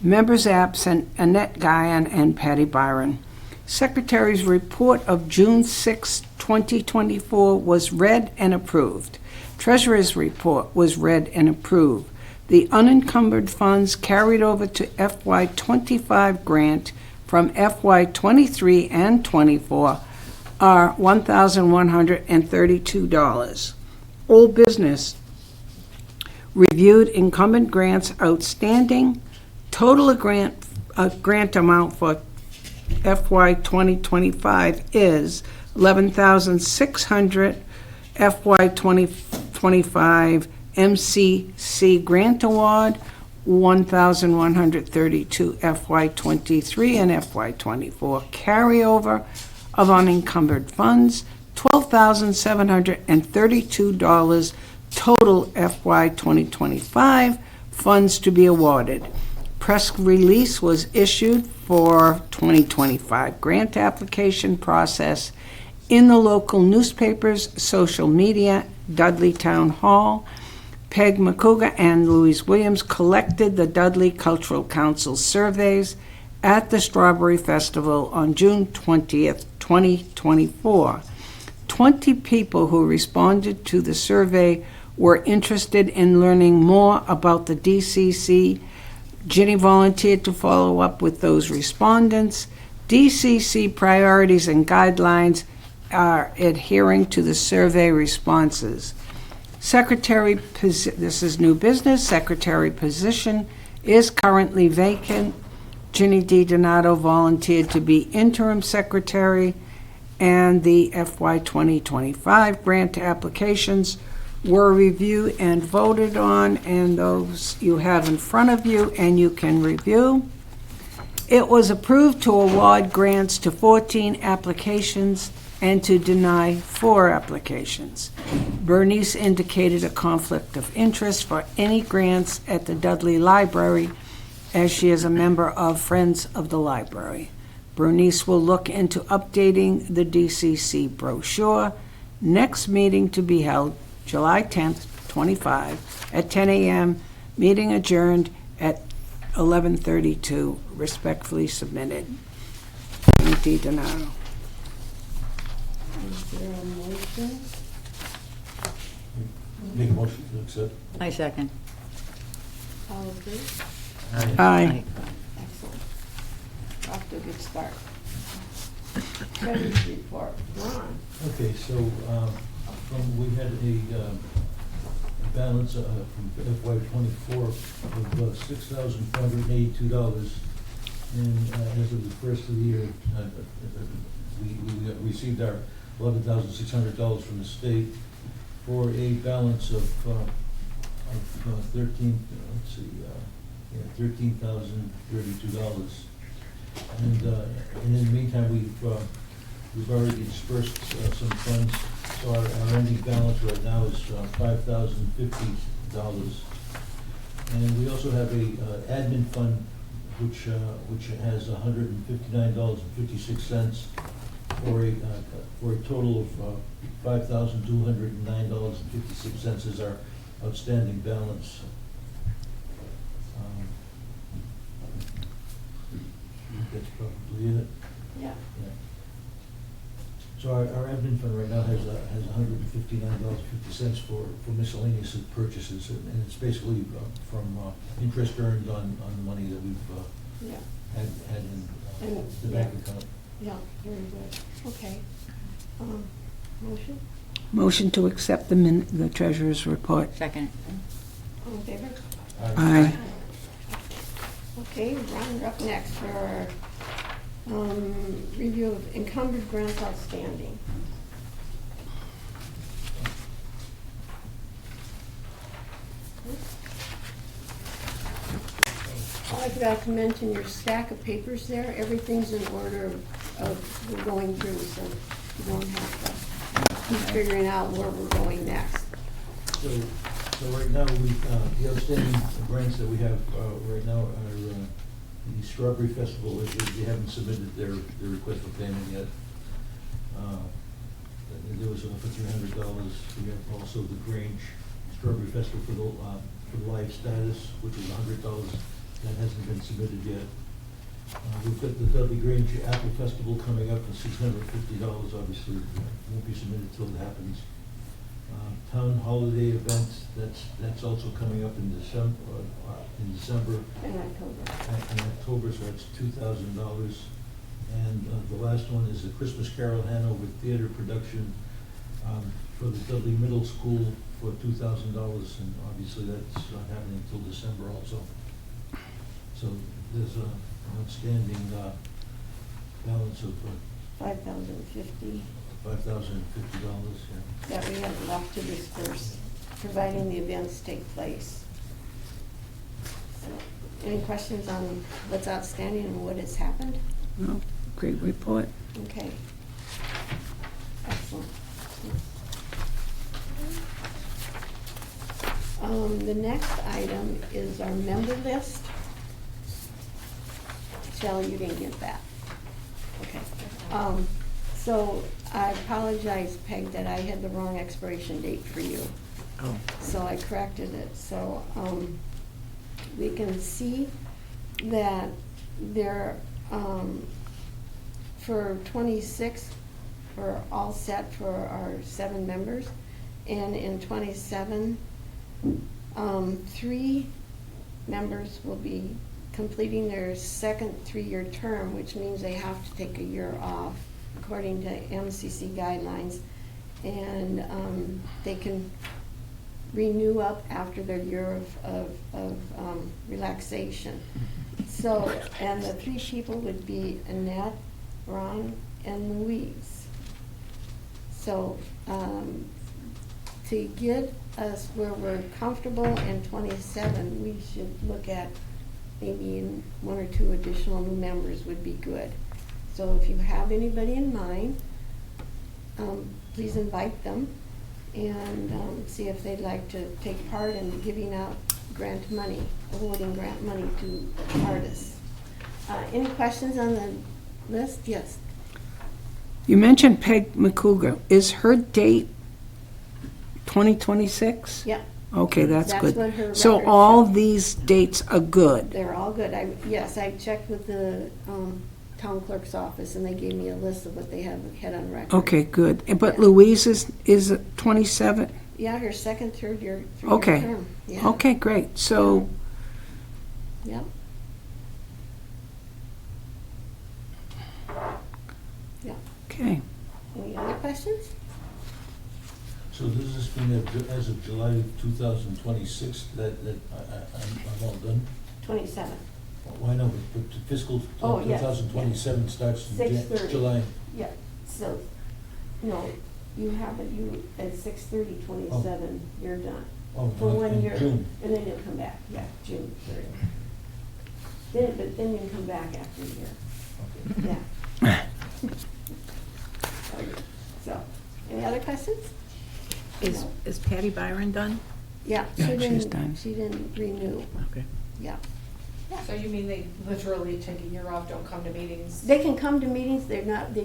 Members absent, Annette Guyon and Patty Byron. Secretary's report of June 6, 2024 was read and approved. Treasurer's report was read and approved. The unencumbered funds carried over to FY25 grant from FY23 and 24 are $1,132. Old business. Reviewed incumbent grants outstanding. Total grant amount for FY 2025 is $11,600. FY 2025 MCC grant award, $1,132. FY 23 and FY 24 carryover of unencumbered funds, $12,732. Total FY 2025 funds to be awarded. Press release was issued for 2025 grant application process in the local newspapers, social media. Dudley Town Hall. Peg McCouga and Louise Williams collected the Dudley Cultural Council surveys at the Strawberry Festival on June 20th, 2024. 20 people who responded to the survey were interested in learning more about the DCC. Ginny volunteered to follow up with those respondents. DCC priorities and guidelines are adhering to the survey responses. This is new business. Secretary position is currently vacant. Ginny D. Donato volunteered to be interim secretary, and the FY 2025 grant applications were reviewed and voted on, and those you have in front of you and you can review. It was approved to award grants to 14 applications and to deny 4 applications. Bernice indicated a conflict of interest for any grants at the Dudley Library, as she is a member of Friends of the Library. Bernice will look into updating the DCC brochure. Next meeting to be held July 10th, 25 at 10 a.m. Meeting adjourned at 11:32. Respectfully submitted. D. Donato. Is there a motion? Make a motion to accept. I second. All agree? Aye. Excellent. Off to a good start. Treasurer's report. Ron. Okay, so we had a balance from FY ~24 of $6,482, and as of the first of the year, we received our $11,600 from the state for a balance of $13,032. And in the meantime, we've already dispersed some funds, so our ending balance right now is $5,050. And we also have a admin fund which has $159.56 for a total of $5,209.56 is our outstanding balance. That's probably it. Yeah. So our admin fund right now has $159.50 for miscellaneous purchases, and it's basically from interest earned on the money that we've had in the bank account. Yeah, very good. Okay. Motion? Motion to accept the treasurer's report. Second. All in favor? Aye. Okay, Ron, you're up next for review of encumbered grants outstanding. I forgot to mention your stack of papers there. Everything's in order of going through, so you don't have to keep figuring out where we're going next. So right now, the outstanding grants that we have right now are the Strawberry Festival. They haven't submitted their request for payment yet. There was for $300. We have also the Grange Strawberry Festival for the live status, which was $100. that hasn't been submitted yet. We've got the Dudley Grange Apple Festival coming up for $650, obviously, won't be submitted till it happens. Town holiday event, that's also coming up in December, In October. in October, so that's $2,000. And the last one is the Christmas Carol Hanover Theater production for the Dudley Middle School for $2,000, and obviously that's not happening until December also. So there's an outstanding balance of $5,050 $5,050, yeah. that we have left to disperse, providing the events take place. So, any questions on what's outstanding and what has happened? No, great report. Okay. Excellent. The next item is our member list. Shelley, you didn't get that. Okay. So I apologize, Peg, that I had the wrong expiration date for you. Oh. So I corrected it. So we can see that there, for 26, we're all set for our 7 members. And in 27, 3 members will be completing their second 3-year term, which means they have to take a year off according to MCC guidelines. And they can renew up after their year of relaxation. So, and the 3 people would be Annette, Ron, and Louise. So, to get us where we're comfortable in 27, we should look at maybe 1 or 2 additional new members would be good. So if you have anybody in mind, please invite them and see if they'd like to take part in giving out grant money, awarding grant money to artists. Any questions on the list? Yes. You mentioned Peg McCougar. Is her date 2026? Yep. Okay, that's That's good. what her So record all shows. these dates are good? They're all good. Yes, I checked with the town clerk's office, and they gave me a list of what they had on record. Okay, good. But Yeah. Louise is 27? Yeah, her second, third year, 3-year Okay. term. Yeah. Okay, great. So, Yep. Yeah. okay. Any other questions? So this has been as of July 2026, that I'm all done? 27. Why not, but fiscal Oh, yes. 2027 starts in 6/30. July. Yeah, so, no, you have it, at 6/30/27, you're done. Oh, For in 1 year. June. And then you'll come back, yeah, June 30th. But then you can come back after a year, Okay. yeah. So, any other questions? No. Is Patty Byron done? Yeah, Yeah, she she's didn't, done. she didn't renew, Okay. yeah. So you mean they literally take a year off, don't come to meetings? They can come to meetings, they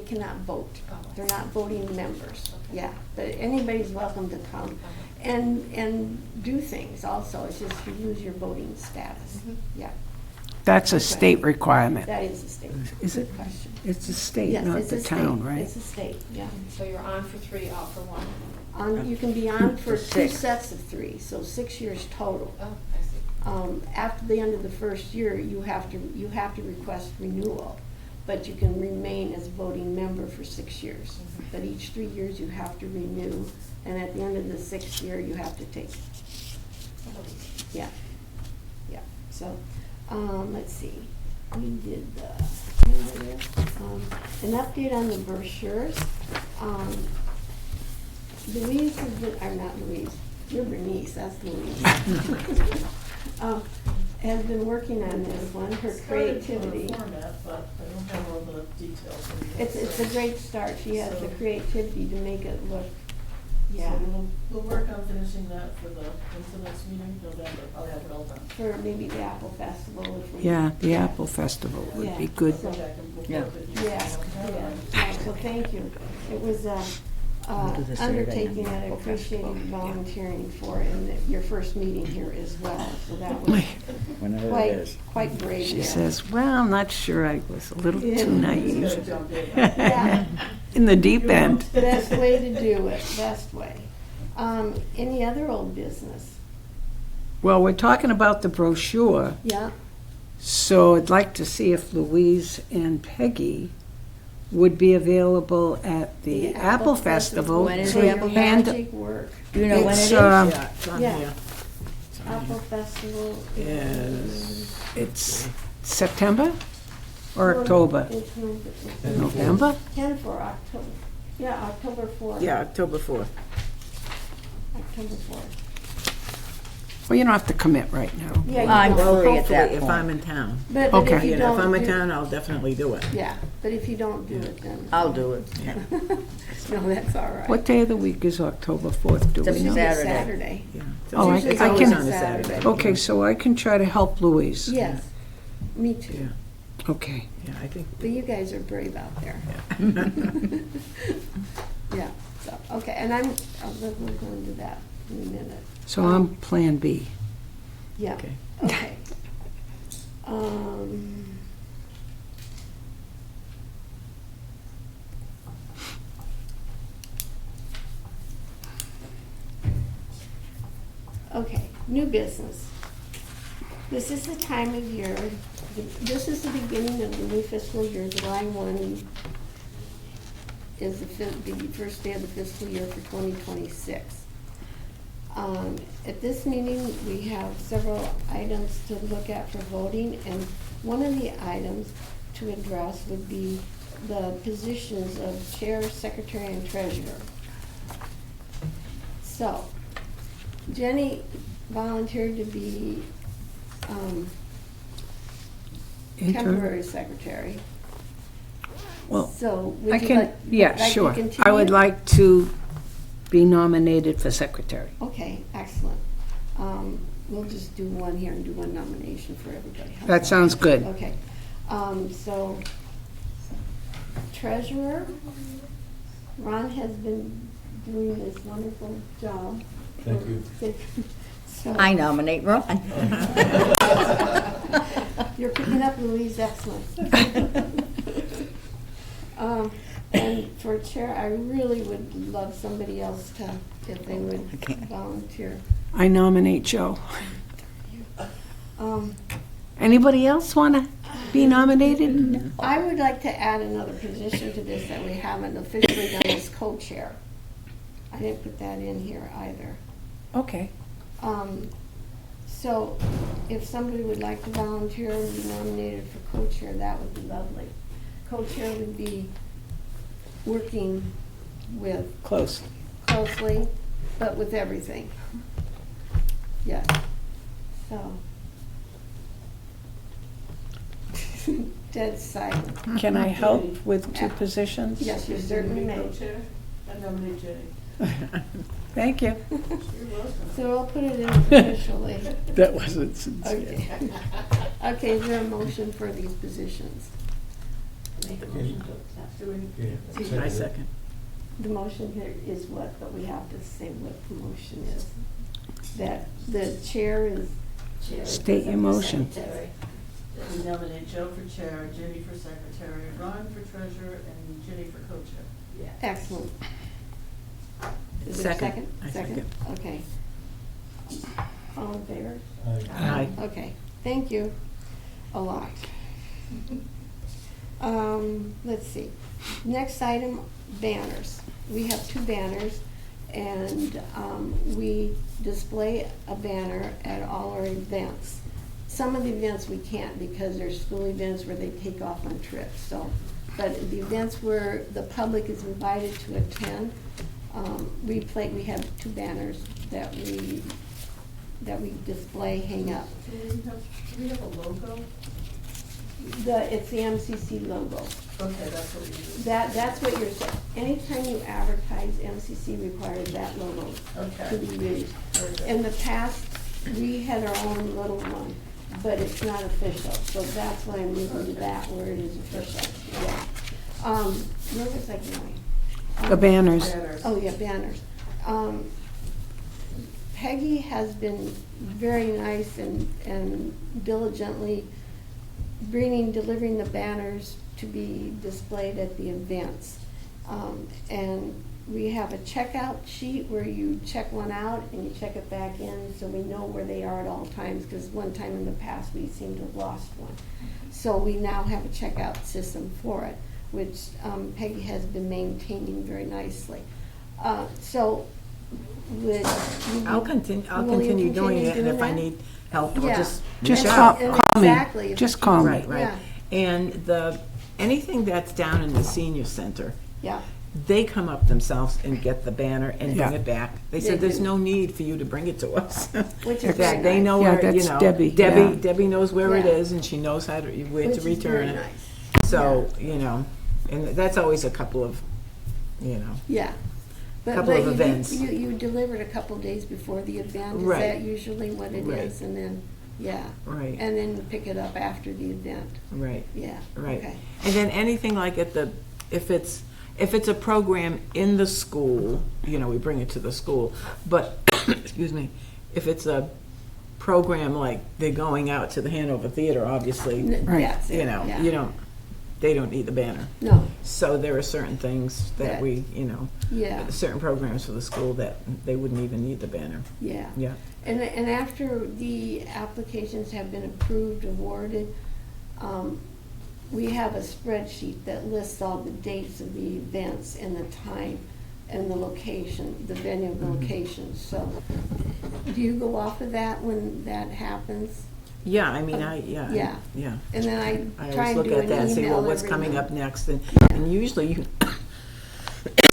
cannot vote. Oh. They're not voting members, Okay. yeah. But anybody's welcome to come Okay. and do things also. It's just you lose your voting status, Mhm. yeah. That's a state requirement. That is a state. Is it? Good question. It's the state, Yes, not it's the a town, state. right? It's a state, yeah. So you're on for 3, off for 1? You can be on for 2 6. sets of 3, so 6 years total. Oh, I see. After the end of the first year, you have to request renewal, but you can remain as a voting member for 6 years. Mhm. But each 3 years, you have to renew, and at the end of the 6th year, you have to take, yeah, yeah. So, let's see, we did an update on the brochures. Louise has been, or not Louise, you're Bernice, that's Louise. Has been working on this one, her creativity. Format, but I don't have all the details. in yet, It's so- a great start. She has the creativity to make it look, yeah, So we'll work on finishing that for into next meeting, November, I'll have it all done. for maybe the Apple Festival if we. Yeah, the Apple Festival would Yeah. be good. I'll come back and we'll Yeah. work with you. Yeah, yeah, so thank you. It was We'll do the Saturday undertaking that I Apple appreciate you Festival, yeah. volunteering for in your first meeting here as well. So that was Whenever it quite, is. quite brave. She there. says, well, I'm not sure, I was a little Yeah. too naive. Yeah, In the deep end. best way to do it, best way. Any other old business? Well, we're talking about the brochure, Yeah, so I'd like to see if Louise and Peggy would be available at the Apple Festival. When is to the Apple hand- magic work. Do you know when it It's, is? uh, It's on yeah. here. Apple Festival is. It's September or October? It's November? 10 for October, yeah, October 4th. Yeah, October 4th. October 4th. Well, you don't have to commit right now. Yeah, you I'm don't. free at that Hopefully, if I'm point. in town. But Okay. if you You know, if don't I'm in do- town, I'll definitely do it. Yeah, but if you don't do it, then. I'll do it. Yeah. No, that's all right. What day of the week is October 4th, do It's we a It's know? Saturday. usually Saturday. Yeah. Oh, I- It's usually I always can- on a Saturday. Okay, so I can try to help Louise. Yes, me too. Yeah. Okay. Yeah, I think. But you guys are brave out there. Yeah, so, okay, and we'll go into that in a minute. So I'm Plan B. Yeah, Okay. okay. Okay, new business. This is the time of year, this is the beginning of the new fiscal year, July 1 is the first day of the fiscal year for 2026. At this meeting, we have several items to look at for voting, and one of the items to address would be the positions of chair, secretary, and treasurer. So, Jenny volunteered to be Interim. temporary secretary. Well, So, I would you can, like? yeah, like to sure. I continue? would like to be nominated for secretary. Okay, excellent. We'll just do one here and do one nomination for everybody. How's That sounds good. Okay, so treasurer, Ron has been doing this wonderful job. Thank you. So, I nominate Ron. you're picking up Louise, excellent. And for chair, I really would love somebody else to, if they would Okay. volunteer. I nominate Joe. Um, Anybody else want to be nominated? I would like to add another position to this that we haven't officially done as co-chair. I didn't put that in here either. Okay. So if somebody would like to volunteer and be nominated for co-chair, that would be lovely. Co-chair would be working with Close. closely, but with everything. Yes, so. Dead silent. Can I help with two positions? Yes, you certainly may. Co-chair, I nominate Jenny. Thank you. You're welcome. So I'll put it in officially. That wasn't sincere. Okay. Okay, is there a motion for these positions? Make a motion to, do we? Okay. I second. The motion here is what, but we have to say what the motion is. That the chair is. State your motion. Secretary. We nominate Joe for chair, Jenny for secretary, Ron for treasurer, and Jenny for co-chair. Excellent. Is there a Second. second? I second. Okay. All in favor? Aye. Okay, thank you a lot. Let's see. Next item, banners. We have two banners, and we display a banner at all our events. Some of the events we can't because they're school events where they take off on trips, so. But the events where the public is invited to attend, we have two banners that we display, hang up. Do we have a logo? It's the MCC logo. Okay, that's what we use. That's what you're saying. Anytime you advertise, MCC requires that logo to Okay. be used. Very good. In the past, we had our own little one, but it's not official, so that's why I'm moving to that where it is official, yeah. Where was I going? The banners. Banners. Oh, yeah, banners. Peggy has been very nice and diligently delivering the banners to be displayed at the events. And we have a checkout sheet where you check one out and you check it back in so we know where they are at all times, because one time in the past we seem to have lost one. So we now have a checkout system for it, which Peggy has been maintaining very nicely. So would you? I'll continue will you doing continue it, and if I that? need help, I'll Yeah. just Just reach call, out. call me. Exactly. Just call me. Right, right. Yeah. And anything that's down in the senior center, Yeah, they come up themselves and get the banner and Yeah. bring it back. They They said there's do. no need for you to bring it to us. Which is That very they nice. know Yeah, where, you that's know. Debbie, yeah. Debbie knows where it Yeah. is, and she knows where which to is very return it. nice. So, you know, and that's always a couple of, you know. Yeah. But Couple of you- events. You delivered a couple days before the event, is Right. that usually what it Right. is? And then, yeah. Right. And then you pick it up after the event, Right. yeah. Right. Okay. And then anything like if it's a program in the school, you know, we bring it to the school. But, excuse me, if it's a program like they're going out to the Hanover Theater, obviously, Right. That's it, you know, yeah. they don't need the banner. No, So there are certain things that That- we, you know, yeah, certain programs for the school that they wouldn't even need the banner. yeah. Yeah. And after the applications have been approved, awarded, we have a spreadsheet that lists all the dates of the events and the time and the location, the venue of the location. So do you go off of that when that happens? Yeah, I mean, Yeah. yeah. And then I I try always and look do at an that and say, well, email what's every coming month. up next? And usually you,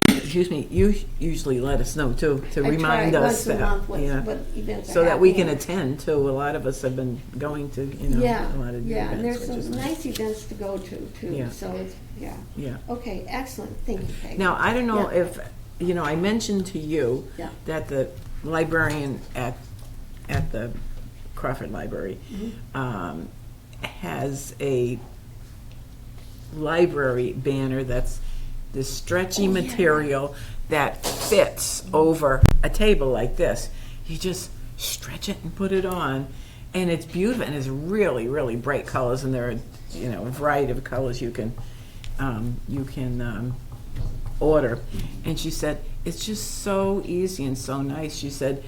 excuse me, you usually let us know too, to remind us that. I try once a month yeah. what events are So that we can happening. attend to. A lot of us have been going to, you know, Yeah, a lot of the yeah, and events, there's which is some nice. nice events to go to too, Yeah. so it's, yeah. Yeah. Okay, excellent, thank you, Peggy. Now, I don't know Yeah. if, you know, I mentioned to you Yeah. that the librarian at the Crawford Library Mm-hmm. has a library banner that's this stretchy Oh, yeah. material that fits over a table like this. You just stretch it and put it on, and it's beautiful, and it's really, really bright colors, and there are, you know, a variety of colors you can order. And she said, it's just so easy and so nice. She said,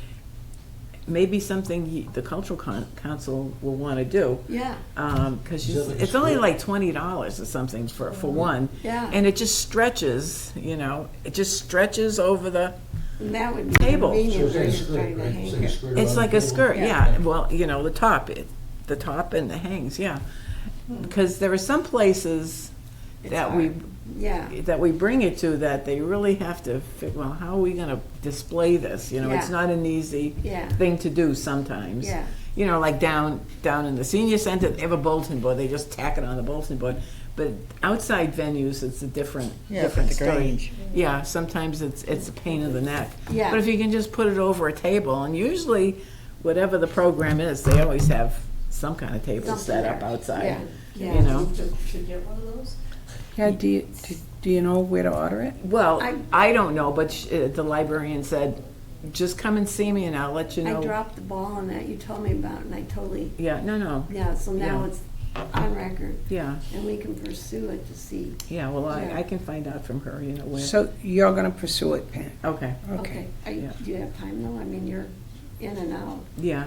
maybe something the Cultural Council will want to do. Yeah, Because Is that like a it's only square? like $20 or something for one. Yeah. And it just stretches, you know, it just stretches over the, and that would be Table. So convenient it's for like a you skirt, trying to right? hang It's like a it. skirt it's around like the a table? skirt, Yeah. yeah. Well, you know, the top and the hangs, yeah. Because there are some places It's that we hard. Yeah, bring it to that they really have to figure, well, how are we going to display this? You know, it's Yeah. not an easy Yeah. thing to do sometimes. Yeah. You know, like down in the senior center, they have a bulletin board. They just tack it on the bulletin board. But outside venues, it's a different the story. Grange. Yeah, sometimes it's a pain in the neck. Yeah. But if you can just put it over a table, and usually, whatever the program is, they always have some kind of table Something set up there. outside. Yeah, yeah. You know. Should get one of those? Yeah, do you know where to order it? Well, I- I don't know, but the librarian said, just come and see me and I'll let you know. I dropped the ball on that, you told me about it, and I totally, Yeah, no, yeah, so now Yeah. it's on record, yeah, and we can pursue it to see. yeah, well, Yeah. I can find out from her, you know, where. So you're gonna pursue it, Pam? Okay, Okay. Yeah. Do you have time though? I mean, you're in and out. yeah,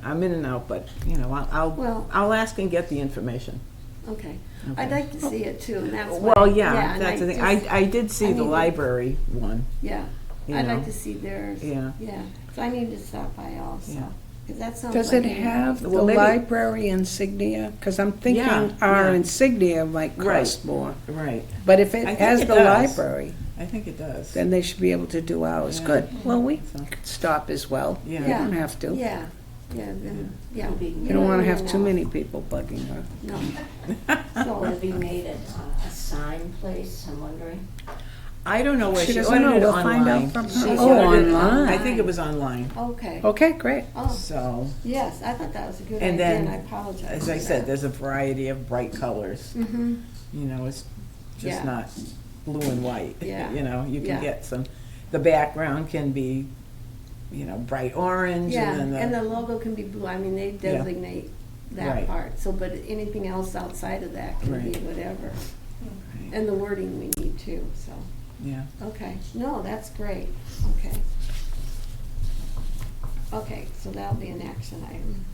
I'm in and out, but, you know, Well- I'll ask and get the information. Okay. Okay. I'd like to see it too, and that's why. Well, yeah, and that's the thing. just- I did see I the need to- library one, Yeah, you I'd know. like to see theirs. Yeah. Yeah, so I need to stop by also, Yeah. because that sounds Does like. it have the Well, maybe- library insignia? Because I'm thinking Yeah, our yeah. insignia might Right. cost more. Right, But if it I think has it the does. library, I think it does. then they should be able to do ours. Yeah. Good. Well, we So- could stop as well. Yeah. We don't have to. Yeah, then, yeah. You don't want to have too many people bugging her. No. Will So, it be made at a sign place, I'm wondering? I don't know where She she doesn't ordered know. it We'll online. find out from She her. Oh, ordered it online. I think it was online, okay. Okay, great. Oh, so. yes, I thought that was a good And idea, then, and I apologize. as I said, there's a variety of bright colors. Mm-hmm, You know, it's Yeah. just not blue and white. Yeah. You know, you Yeah. can get some, the background can be, you know, bright orange Yeah, and and the then logo can be blue, I mean, they designate that Right. part, so, but anything else outside of that can be Right. whatever. Right. And the wording we need too, so, yeah. okay, no, that's great, okay. Okay, so that'll be an action item.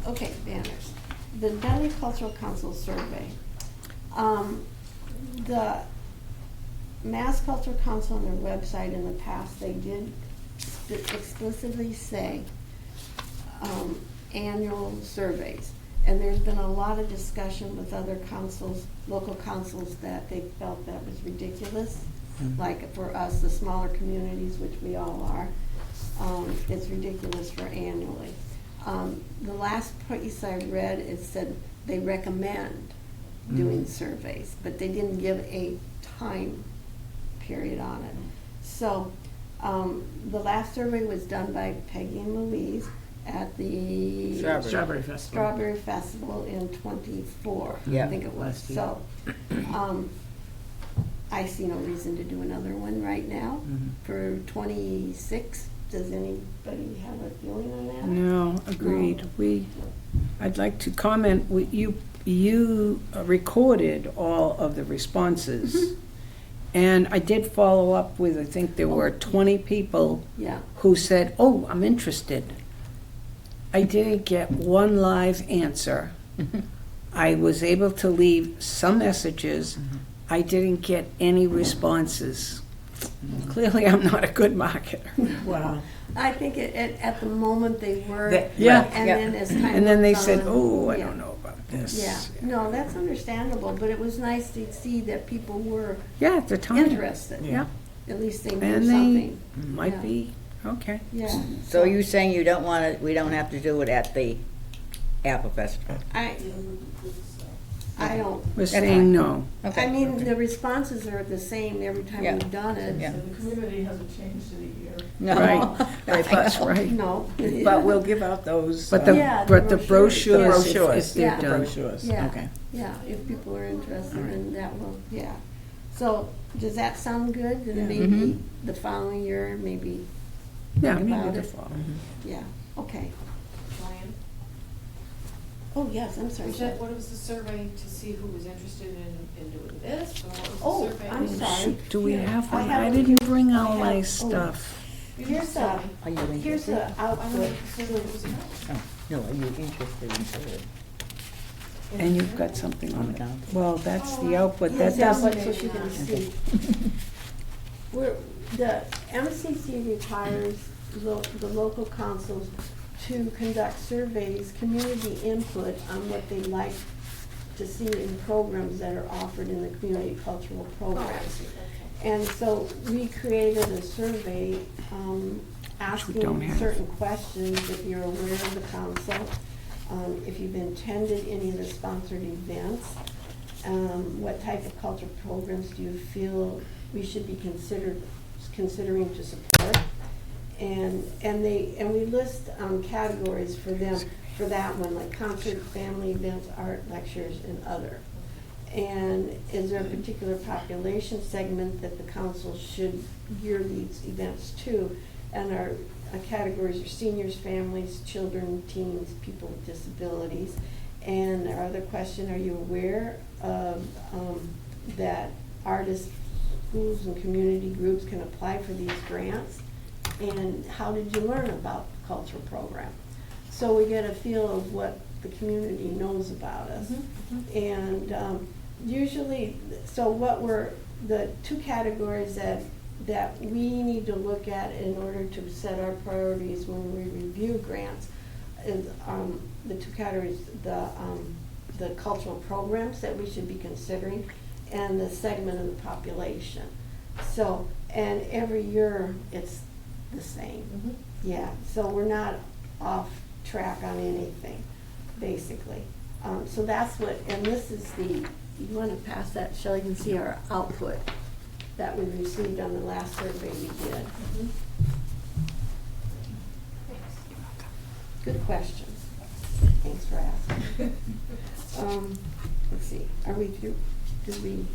Okay, banners. The Dudley Cultural Council survey. The Mass Cultural Council on their website in the past, they did explicitly say annual surveys. And there's been a lot of discussion with other councils, local councils, that they felt that was ridiculous. Like for us, the smaller communities, which we all are, it's ridiculous for annually. The last piece I read, it said they recommend doing surveys, but they didn't give a time period on it. So, the last survey was done by Peggy and Louise at the Strawberry Festival. Strawberry Festival in '24, I Yeah, think it was. last year. So, I see no reason to do another one right now for '26. Does anybody have a feeling on that? No, agreed. I'd like to comment, you recorded all of the responses. And I did follow up with, I think there were 20 people Yeah, who said, oh, I'm interested. I didn't get one live answer. I was able to leave some messages. I didn't get any responses. Clearly, I'm not a good marketer. Wow. I think at the moment they were. Yeah. And then as time And then they went said, on, oh, I yeah. don't know about this. Yeah, no, that's understandable, but it was nice to see that people were Yeah, at the time. interested. Yeah, At least they knew and they something. might Yeah. be, okay. Yeah. So you saying you don't want to, we don't have to do it at the Apple Festival? I don't, We're saying no. I mean, the responses are the same every time Yeah. we've done it. Yeah. So the community hasn't changed in a year. No. Right, right, that's right. No. But we'll give out those. But the, Yeah, the but the brochures. brochures, The if- brochures. if they're Yeah. done. Brochures, Yeah. okay. Yeah, if people are interested in that, will yeah. So, does that sound good? Yeah. And maybe the following year, maybe, Yeah, Think maybe about the it. fall. yeah, okay. Ryan, Oh, yes, I'm sorry. was that, what was the survey to see who was interested in doing this, or what Oh, was the survey? I'm sorry. Shoot, do we Here, have one? have I it didn't here. bring I all have- my oh. stuff. Here's the, Are you here's interested? the I don't know output. what the survey was about. Oh, no, are you interested in it? And you've got something on it. down. Well, that's the output, that Here's the doesn't, output so you can see. The MCC requires the local councils to conduct surveys, community input on what they like to see in programs that are offered in the community cultural programs. And so we created a survey don't asking have. certain questions, if you're aware of the council, if you've attended any of the sponsored events, what type of cultural programs do you feel we should be considering to support? And we list categories for them, for that one, like concert, family events, art, lectures, and other. And is there a particular population segment that the council should gear these events to? And our categories are seniors, families, children, teens, people with disabilities. And our other question, are you aware of that artists, schools, and community groups can apply for these grants? And how did you learn about the cultural program? So we get a feel of what the community knows about us. And usually, so what were the two categories that we need to look at in order to set our priorities when we review grants is the two categories, the cultural programs that we should be considering and the segment of the population. So, and every year it's the same. Yeah, so we're not off track on anything, basically. So that's what, and this is you want to pass that, Shelley, you can see our output that we received on the last survey we did. Good questions. Thanks for asking. let's see, are we through, do we?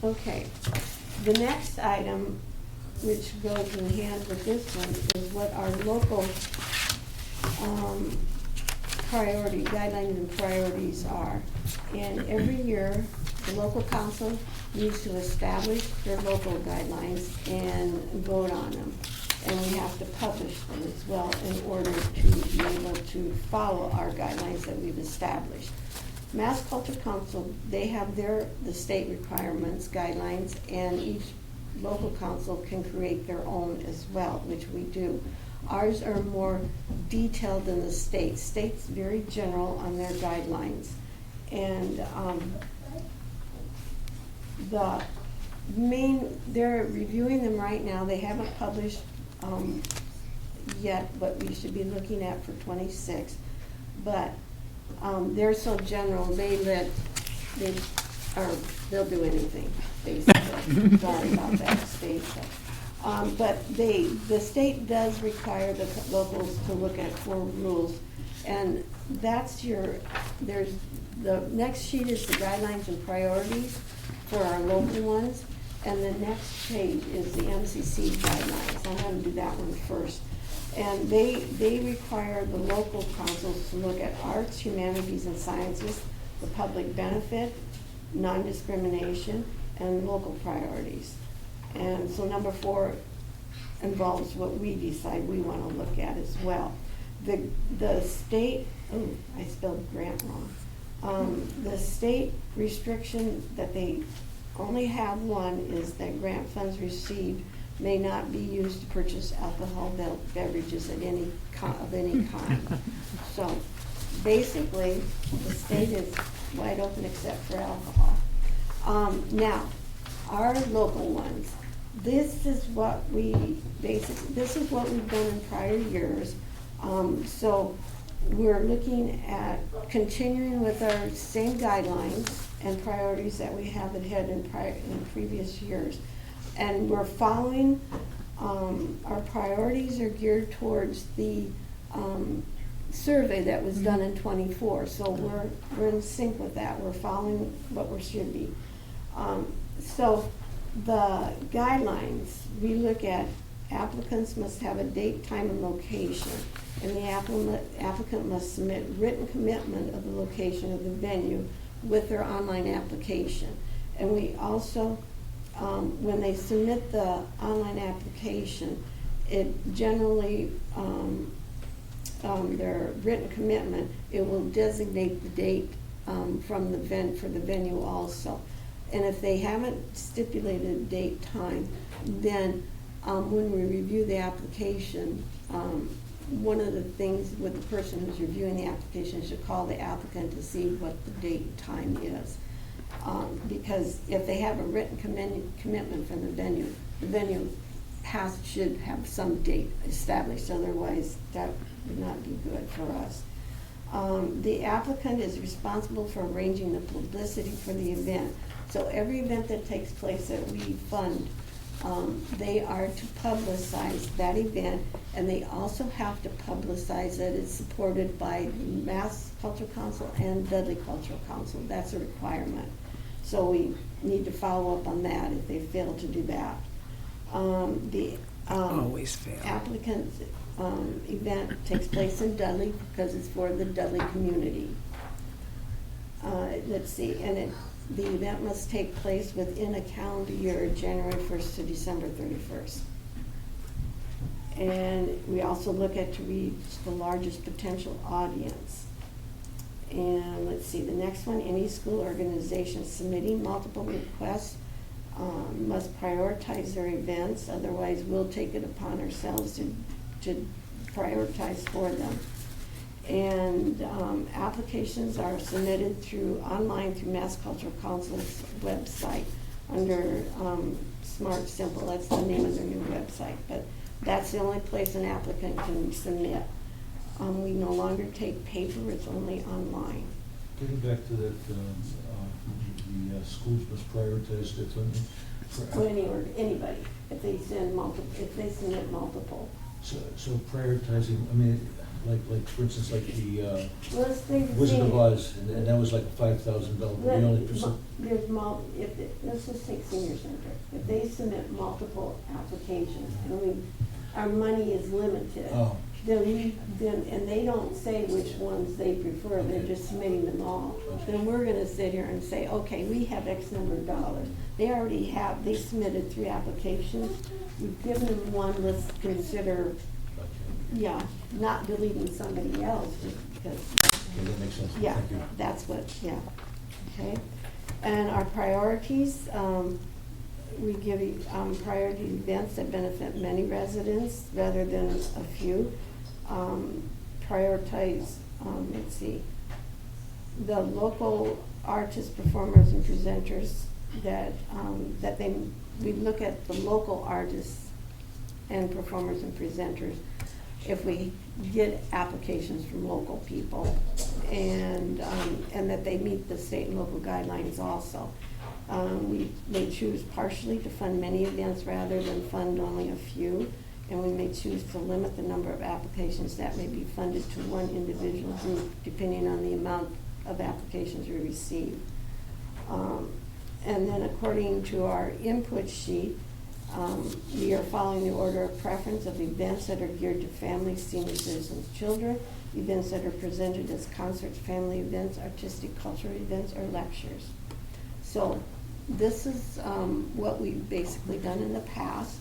Okay, the next item, which goes in hand with this one, is what our local priority, guidelines and priorities are. And every year, the local council needs to establish their local guidelines and vote on them. And we have to publish them as well in order to be able to follow our guidelines that we've established. Mass Culture Council, they have the state requirements, guidelines, and each local council can create their own as well, which we do. Ours are more detailed than the state. State's very general on their guidelines. And they're reviewing them right now. They haven't published yet what we should be looking at for 26. But they're so general, they'll do anything, basically. Sorry about that, state. But the state does require the locals to look at 4 rules, and that's the next sheet is the guidelines and priorities for our local ones, and the next page is the MCC guidelines. I'm gonna do that one first. And they require the local councils to look at arts, humanities, and sciences, the public benefit, non-discrimination, and local priorities. And so number 4 involves what we decide we want to look at as well. The state, oh, I spelled grant wrong. The state restriction that they only have one is that grant funds received may not be used to purchase alcohol beverages of any kind. So basically, the state is wide open except for alcohol. Now, our local ones, this is what we've done in prior years. So we're looking at continuing with our same guidelines and priorities that we have had in previous years. And we're following, our priorities are geared towards the survey that was done in '24. So we're in sync with that. We're following what we should be. So the guidelines, we look at applicants must have a date, time, and location. And the applicant must submit written commitment of the location of the venue with their online application. And we also, when they submit the online application, it generally, their written commitment, it will designate the date for the venue also. And if they haven't stipulated a date, time, then when we review the application, one of the things with the person who's reviewing the application should call the applicant to see what the date and time is. Because if they have a written commitment from the venue should have some date established, otherwise that would not be good for us. The applicant is responsible for arranging the publicity for the event. So every event that takes place that we fund, they are to publicize that event, and they also have to publicize that it's supported by Mass Cultural Council and Dudley Cultural Council. That's a requirement. So we need to follow up on that if they fail to do that. Always fail. Applicant's event takes place in Dudley because it's for the Dudley community. Let's see, and the event must take place within a calendar year, January 1st to December 31st. And we also look at to reach the largest potential audience. And let's see, the next one, any school organization submitting multiple requests must prioritize their events, otherwise we'll take it upon ourselves to prioritize for them. And applications are submitted online through Mass Cultural Council's website under Smart Simple. That's the name of their new website. But that's the only place an applicant can submit. We no longer take paper, it's only online. Getting back to that, the schools must prioritize their funding. So anybody, if they submit multiple. So prioritizing, I mean, like, for instance, like the Let's think. Wizard of Oz, and that was like a $5,000, we only pursued. Let's just take senior center. If they submit multiple applications and our money is limited, Oh, and they don't say which ones they prefer, they're just submitting them all, then we're gonna sit here and say, okay, we have X number of dollars. They submitted 3 applications, we've given them one, let's consider, gotcha. not deleting somebody else just because. Okay, that makes sense. Yeah, Thank you. that's what, okay. And our priorities, we give priority events that benefit many residents rather than a few. Prioritize, let's see, the local artists, performers, and presenters we look at the local artists and performers and presenters if we get applications from local people, and that they meet the state and local guidelines also. We may choose partially to fund many events rather than fund only a few, and we may choose to limit the number of applications that may be funded to one individual group, depending on the amount of applications we receive. And then according to our input sheet, we are following the order of preference of events that are geared to families, senior citizens, children, events that are presented as concerts, family events, artistic, cultural events, or lectures. So this is what we've basically done in the past.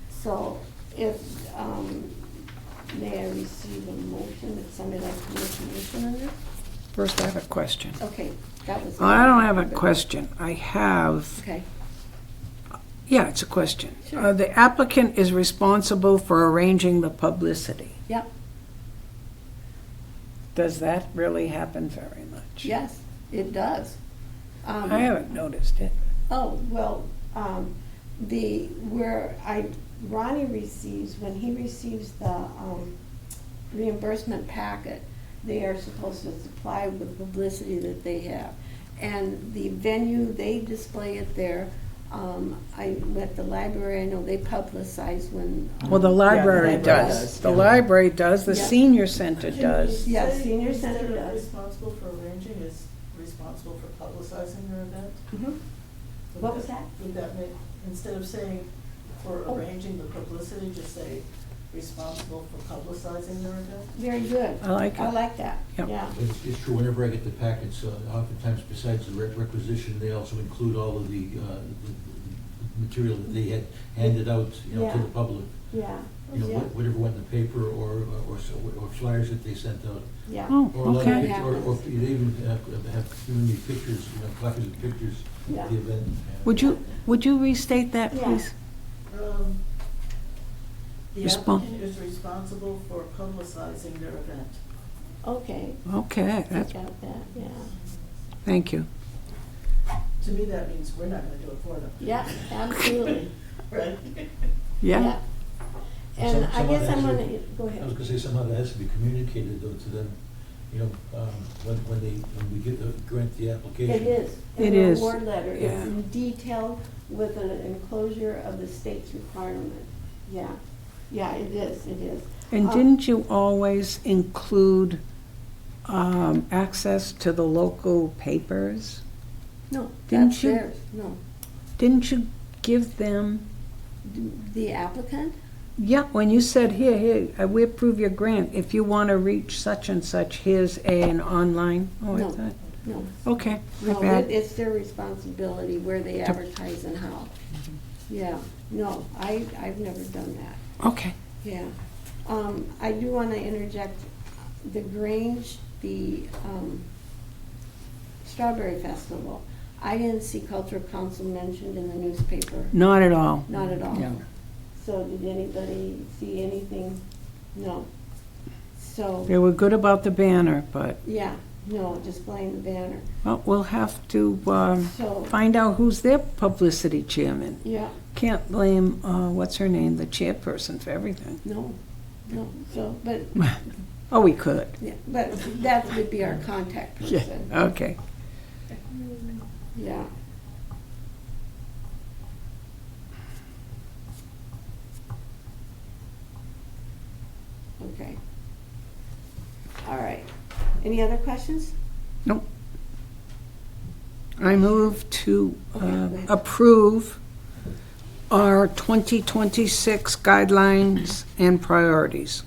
So if, may I receive a motion, if somebody like to make a motion on this? First, I have a question. Okay, that was. Well, I don't have a question. I have, Okay, yeah, it's a question. Sure. The applicant is responsible for arranging the publicity. yep, Does that really happen very much? yes, it does. I haven't noticed it. Oh, well, Ronnie receives, when he receives the reimbursement packet, they are supposed to supply with publicity that they have. And the venue, they display it there. At the library, I know they publicize when. Well, the library library does. does, The yeah. library does, the Yeah. senior center does. Yeah, Say senior center instead of does. responsible for arranging is responsible for publicizing their event? Mhm. Would What was that? Would that make, instead of saying for Oh. arranging the publicity, just say responsible for publicizing their event? Very good. I like it. I like that, Yep. yeah. It's true, whenever I get the packets, oftentimes besides the requisition, they also include all of the material that they had handed out, to Yeah. the public. Yeah, You know, yeah, whatever went in the paper or flyers that they sent out. yeah. Oh, Or a lot of okay. pictures, or they even have given me pictures, copies of pictures Yeah. of the event. Would you restate that, Yeah. please? The Respon- applicant is responsible for publicizing their event. Okay, Okay, that's, got that, yeah. thank you. To me, that means we're not gonna do it for them, Yeah, absolutely. right? Yeah? And I Somehow guess that I'm has gonna, to- go I was ahead. gonna say somehow that has to be communicated though to them, when we grant the application. It is. It In the is, award letter, it's yeah. in detail with an enclosure of the state's requirement. Yeah, yeah, it is, it is. And didn't you always include access to the local papers? No, Didn't that's you- theirs, no. Didn't you give them, The applicant? yeah, when you said, here, we approve your grant, if you want to reach such and such, here's an online? Oh, I No. thought, No, okay, my no, bad. it's their responsibility where they advertise and how. Yeah, no, I've never done that. Okay. Yeah. I do want to interject, the Grange, the Strawberry Festival, I didn't see Cultural Council mentioned in the newspaper, Not at all. not at all. No. So did anybody see anything? No. So, They were good about the banner, but, yeah, no, displaying the banner. well, we'll have to So, find out who's their publicity chairman. yeah, Can't blame, what's her name, the chairperson for everything. no, so, but, Oh, we could. yeah, but that would be our contact Yeah, person. okay. Yeah. Okay. All right. Any other questions? Nope. I move to Okay, go ahead. approve our 2026 guidelines and priorities.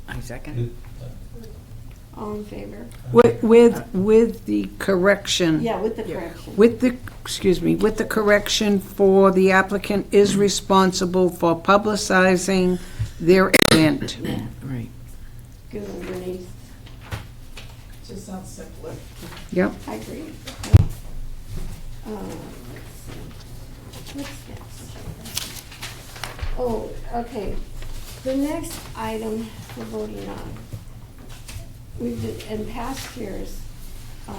I second. All in favor? With the correction. Yeah, with the correction. With the correction for the applicant is responsible for publicizing their event. Right. Good one, Bernice. Just sounds simpler. Yep. I agree. Let's see. What's next? Oh, okay. The next item we're voting on, in past years, I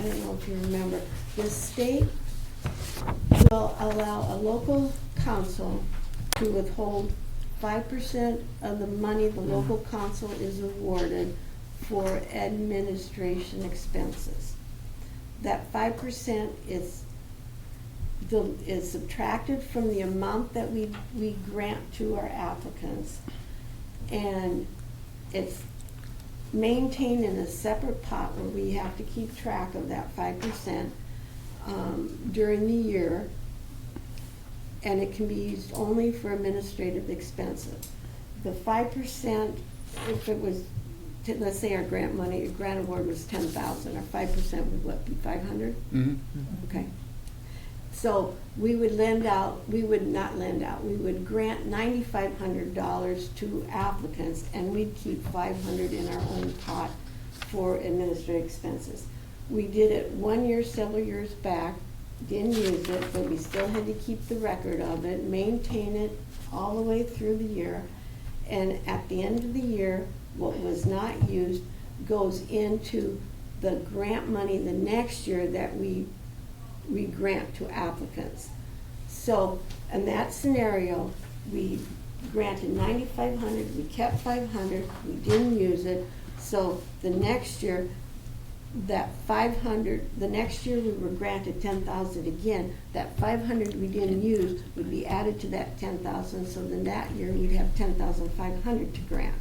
don't know if you remember, the state will allow a local council to withhold 5% of the money the local council is awarded for administration expenses. That 5% is subtracted from the amount that we grant to our applicants, and it's maintained in a separate pot where we have to keep track of that 5% during the year, and it can be used only for administrative expenses. The 5%, if it was, let's say our grant award was 10,000, our 5% would what, be 500? Mhm. Okay. So we would grant $9,500 to applicants, and we'd keep $500 in our own pot for administrative expenses. We did it 1 year, several years back, didn't use it, but we still had to keep the record of it, maintain it all the way through the year, and at the end of the year, what was not used goes into the grant money the next year that we grant to applicants. So in that scenario, we granted 9,500, we kept 500, we didn't use it. So the next year, that 500, the next year we were granted 10,000 again. That 500 we didn't use would be added to that 10,000. So then that year we'd have 10,500 to grant.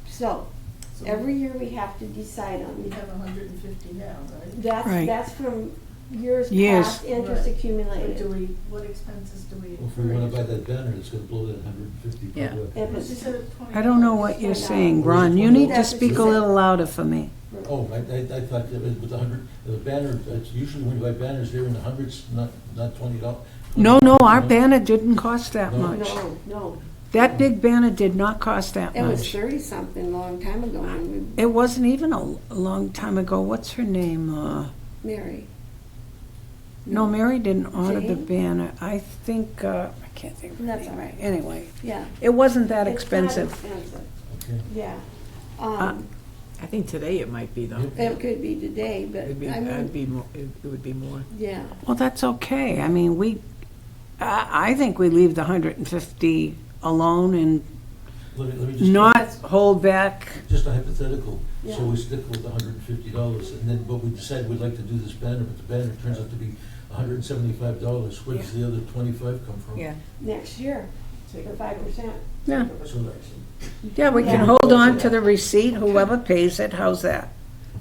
So So every year we have to decide on. We have 150 now, right? Right. That's from years Years. past, interest Right. accumulated. But what expenses do we? Well, if we wanna buy that banner, it's gonna blow that 150 Yeah. probably. Yeah, up. but She said $20. I don't know what you're saying, Ron. You need to speak a little louder for me. Oh, I thought that with the banner, it's usually when you buy banners, they're in the hundreds, not $20. No, our banner didn't cost that No. much. No, That big banner did not cost that it was much. 30-something a long time ago when we, It wasn't even a long time ago. What's her name? Mary. No, Mary didn't order the Jane? banner. I think, I can't think of her That's name. all right. Anyway, Yeah. it wasn't that It's not expensive. expensive, Okay. yeah. I think today it might be though. It could be today, but It'd be, I it'd mean, be more, it would be more. yeah. Well, that's okay. I mean, I think we leave the 150 alone and Let me just. not hold back. Just a hypothetical, Yeah. so we stick with the $150, and then, but we decide we'd like to do this banner, but the banner turns out to be $175. Where does the other 25 come from? Yeah. Next year, for 5%. Yeah, So, yeah, we can Yeah. hold on to the receipt, whoever pays it, how's that?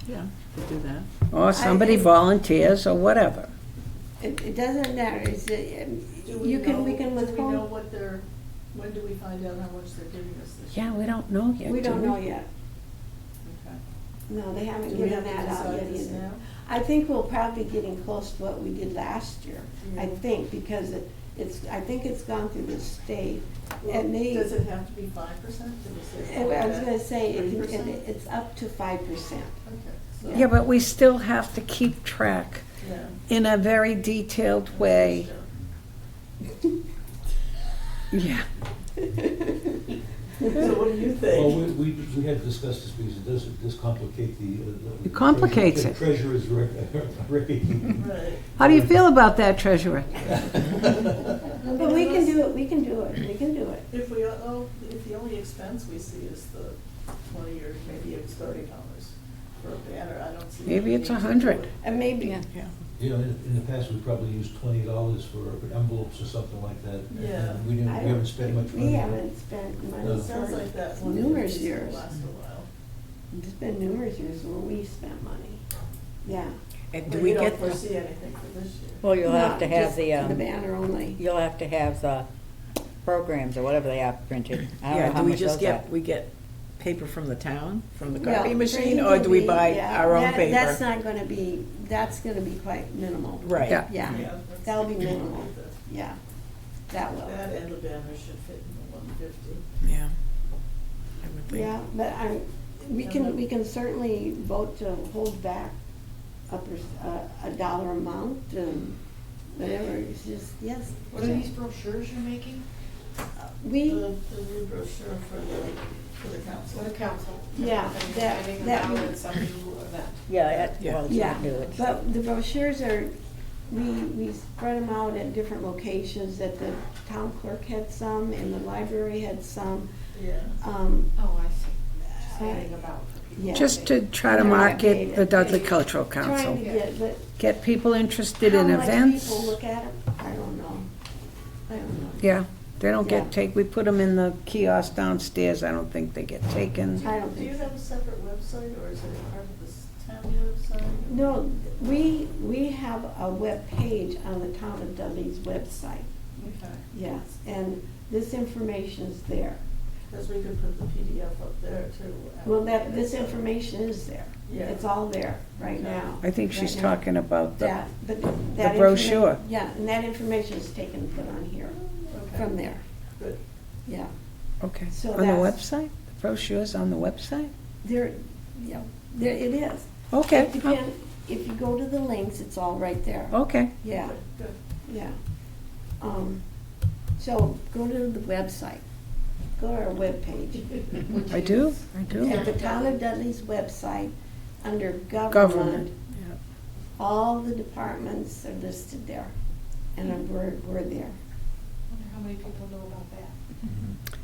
Yeah, could do that. Or somebody volunteers or whatever. It doesn't matter, it's, Do we can Do we know withhold. what when do we find out how much they're giving us this year? Yeah, we don't know yet. We do don't know yet. Okay. No, they haven't Do we given have to that out decide yet this either. now? I think we'll probably be getting close to what we did last year. I Yeah. think, because I think it's gone through the state, and they. Does it have to be 5%? I was gonna say, it can- 3%? it's up to 5%. Okay. so- Yeah, but we still have to keep track Yeah. in a very detailed way. Yeah. So what do you well, think? we had discussed this because it does complicate the. It complicates the it. Treasurer's record. Right. How do you feel about that, Treasurer? But we can do it, we can do it. If if the only expense we see is the 20 or maybe it's $30 for a banner, I don't see. Maybe any it's need to do 100. it. And maybe, Yeah. Yeah. You know, in the past, we probably used $20 for envelopes or something like that. Yeah. And we haven't spent much money. We haven't spent money No. It sounds for like that one numerous piece will years. last a while. It's been numerous years where we spent money. Yeah. And do But we you don't get the, foresee anything for this year? Well, you'll have Not to have just the, The banner only. you'll have to have the programs or whatever they have printed. I don't know yeah, how do we much just those are. get, we get paper from the town, from the Well, copy machine, printing or can do we be- buy yeah, our own that- That's paper? not gonna be, that's gonna be quite minimal. Right. Yeah. Yeah, that's- that'll be minimal, yeah, that will. That and the banner should fit in the 150. Yeah. I would think. Yeah, but we can certainly vote to hold back a dollar amount and whatever, it's just, yes. What are these brochures you're making? We, The new brochure for the council. For the council? Yeah, And that- finding that about we- it's some new event. Yeah, Yeah. well, it's yeah, not new, it's. but the brochures are, we spread them out at different locations, that the town clerk had some, and the library had some. Yeah. Oh, I see. Just handing about for people. Yeah. Just to try to Yeah, market the Dudley yeah. Cultural Trying Council. to get, but Get people interested in how much events. people look at it, I don't know. I don't know. Yeah, they don't Yeah. get take, we put them in the kiosk downstairs, I don't think they get taken. I don't Do you think, have a separate website, or is it part of this town website? no, we have a web page on the Town of Dudley's website, Okay, yes, and this information's there. because we could put the PDF up there too. Well, this information is there. Yeah. It's all there right now. I think she's Right now. talking about the, That, but that brochure. informa- Yeah, and that information is taken and put on here, Okay. from there, Good. yeah. okay, So on the that's- website? The brochure's on the website? There, yeah, there it is. Okay, It depend, if you go to the links, it's all right there. okay. Yeah, Good. yeah. So go to the website, go to our webpage. I do, I do. At the Town of Dudley's website, under Government, government, yeah. all the departments are listed there, and we're there. Wonder how many people know about that?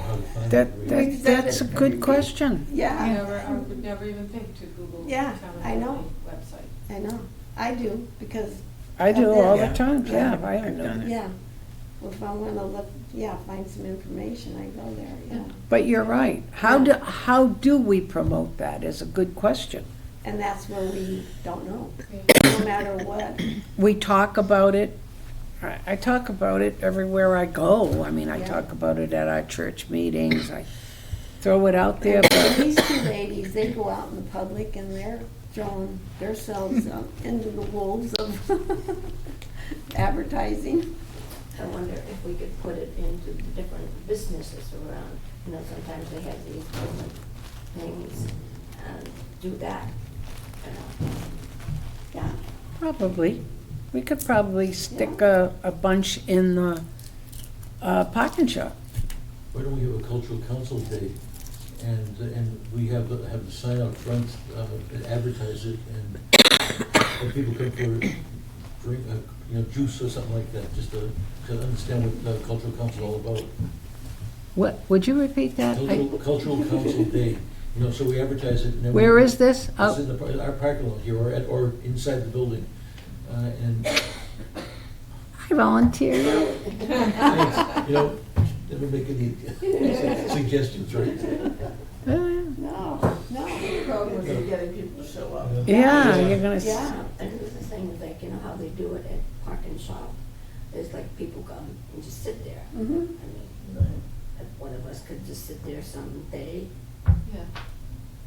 How to find That, it. that's a good question. I Yeah, would never even think to Google the Yeah, town of I know. Dudley website. I know, I do, because, I do Of all the that. time, yeah, Yeah. I I've done it. yeah, if I wanna look, yeah, find some information, I go there, yeah. But you're right. How do we promote that is a good question. And that's where we don't know, Okay. no matter what. We talk about it, I talk about it everywhere I go. I mean, I Yeah. talk about it at our church meetings, I throw it out there, And but these two ladies, they go out in the public and they're throwing themselves into the wolves of advertising. I wonder if we could put it into the different businesses around, you know, sometimes they have these different things, and do that, you know. Yeah, probably. We could probably stick a bunch in the parking shop. Why don't we have a cultural council day, and we have the sign out front, and advertise it, and people come for drink, juice or something like that, just to understand what the cultural council is all about. What, would you repeat that? Cultural council day, so we advertise it. And then Where is this? It's in our parking lot here, or inside the building, and, I volunteer. never make any suggestions, right? no, The problem is getting people to show up. Yeah, you're gonna, yeah. And it's the same with, like, you know, how they do it at Park and Shop. It's like people come and just sit there. I Mhm. mean, if one of us could just sit there someday. Yeah.